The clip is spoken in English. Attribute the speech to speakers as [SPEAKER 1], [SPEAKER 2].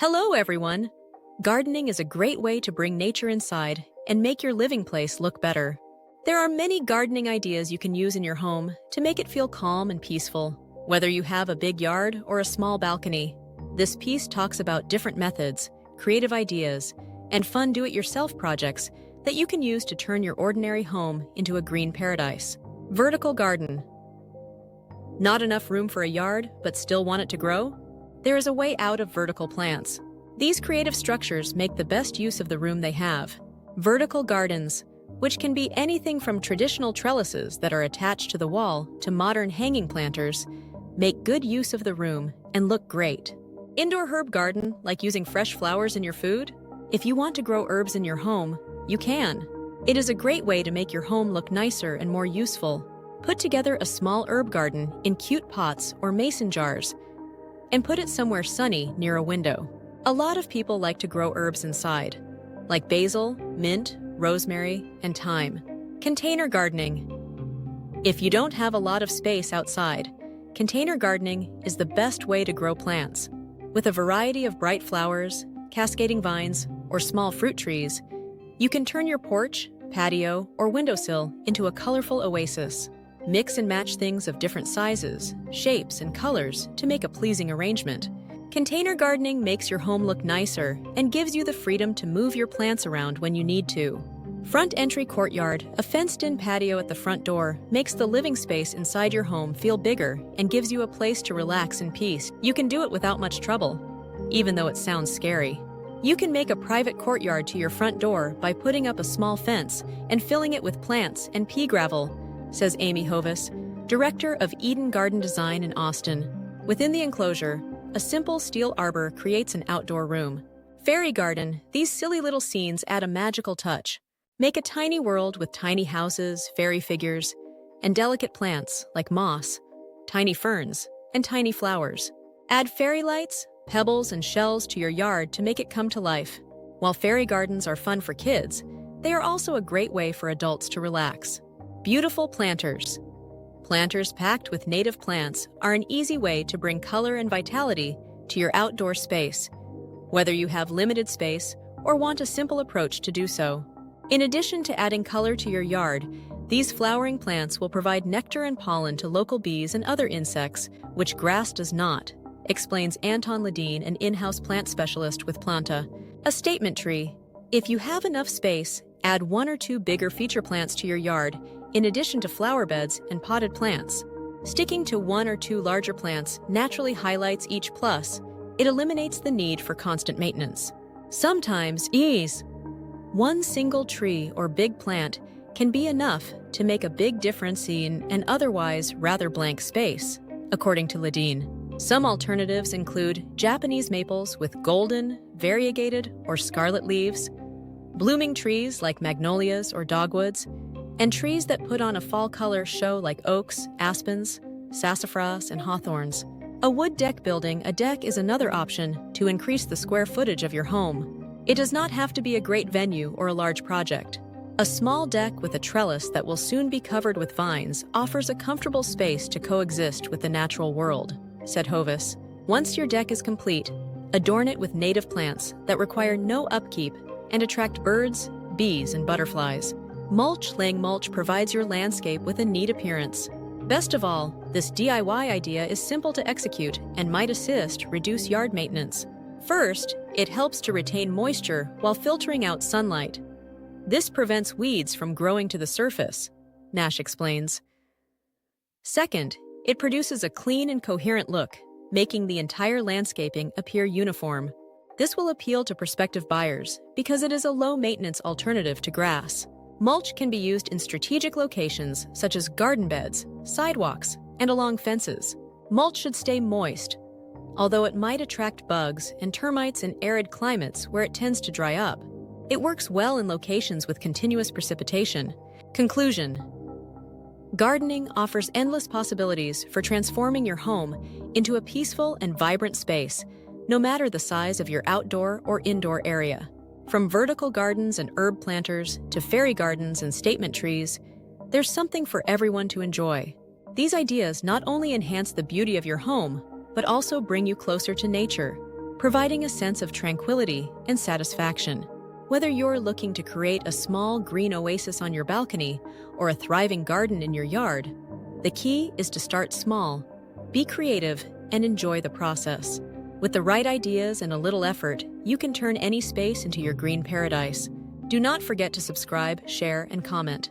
[SPEAKER 1] Hello, everyone! Gardening is a great way to bring nature inside and make your living place look better. There are many gardening ideas you can use in your home to make it feel calm and peaceful. Whether you have a big yard or a small balcony, this piece talks about different methods, creative ideas, and fun do-it-yourself projects that you can use to turn your ordinary home into a green paradise. Vertical garden. Not enough room for a yard, but still want it to grow? There is a way out of vertical plants. These creative structures make the best use of the room they have. Vertical gardens, which can be anything from traditional trellises that are attached to the wall to modern hanging planters, make good use of the room and look great. Indoor herb garden, like using fresh flowers in your food? If you want to grow herbs in your home, you can. It is a great way to make your home look nicer and more useful. Put together a small herb garden in cute pots or mason jars and put it somewhere sunny near a window. A lot of people like to grow herbs inside, like basil, mint, rosemary, and thyme. Container gardening. If you don't have a lot of space outside, container gardening is the best way to grow plants. With a variety of bright flowers, cascading vines, or small fruit trees, you can turn your porch, patio, or windowsill into a colorful oasis. Mix and match things of different sizes, shapes, and colors to make a pleasing arrangement. Container gardening makes your home look nicer and gives you the freedom to move your plants around when you need to. Front entry courtyard, a fenced-in patio at the front door, makes the living space inside your home feel bigger and gives you a place to relax in peace. You can do it without much trouble, even though it sounds scary. You can make a private courtyard to your front door by putting up a small fence and filling it with plants and pea gravel, says Amy Hovis, director of Eden Garden Design in Austin. Within the enclosure, a simple steel arbor creates an outdoor room. Fairy garden, these silly little scenes add a magical touch. Make a tiny world with tiny houses, fairy figures, and delicate plants like moss, tiny ferns, and tiny flowers. Add fairy lights, pebbles, and shells to your yard to make it come to life. While fairy gardens are fun for kids, they are also a great way for adults to relax. Beautiful planters. Planters packed with native plants are an easy way to bring color and vitality to your outdoor space, whether you have limited space or want a simple approach to do so. In addition to adding color to your yard, these flowering plants will provide nectar and pollen to local bees and other insects, which grass does not, explains Anton Ledeen, an in-house plant specialist with Planta. A statement tree. If you have enough space, add 1 or 2 bigger feature plants to your yard, in addition to flower beds and potted plants. Sticking to 1 or 2 larger plants naturally highlights each plus. It eliminates the need for constant maintenance. Sometimes, one single tree or big plant can be enough to make a big difference in an otherwise rather blank space, according to Ledeen. Some alternatives include Japanese maples with golden, variegated, or scarlet leaves, blooming trees like magnolias or dogwoods, and trees that put on a fall color show like oaks, aspens, sassafras, and hawthorns. A wood deck building, a deck is another option to increase the square footage of your home. It does not have to be a great venue or a large project. A small deck with a trellis that will soon be covered with vines offers a comfortable space to coexist with the natural world, said Hovis. Once your deck is complete, adorn it with native plants that require no upkeep and attract birds, bees, and butterflies. Mulch. Laying mulch provides your landscape with a neat appearance. Best of all, this DIY idea is simple to execute and might reduce yard maintenance. First, it helps to retain moisture while filtering out sunlight. This prevents weeds from growing to the surface, Nash explains. Second, it produces a clean and coherent look, making the entire landscaping appear uniform. This will appeal to prospective buyers because it is a low-maintenance alternative to grass. Mulch can be used in strategic locations such as garden beds, sidewalks, and along fences. Mulch should stay moist, although it might attract bugs and termites in arid climates where it tends to dry up. It works well in locations with continuous precipitation. Conclusion. Gardening offers endless possibilities for transforming your home into a peaceful and vibrant space, no matter the size of your outdoor or indoor area. From vertical gardens and herb planters to fairy gardens and statement trees, there's something for everyone to enjoy. These ideas not only enhance the beauty of your home, but also bring you closer to nature. providing a sense of tranquility and satisfaction. Whether you're looking to create a small green oasis on your balcony or a thriving garden in your yard, the key is to start small, be creative, and enjoy the process. With the right ideas and a little effort, you can turn any space into your green paradise. Do not forget to subscribe, share, and comment.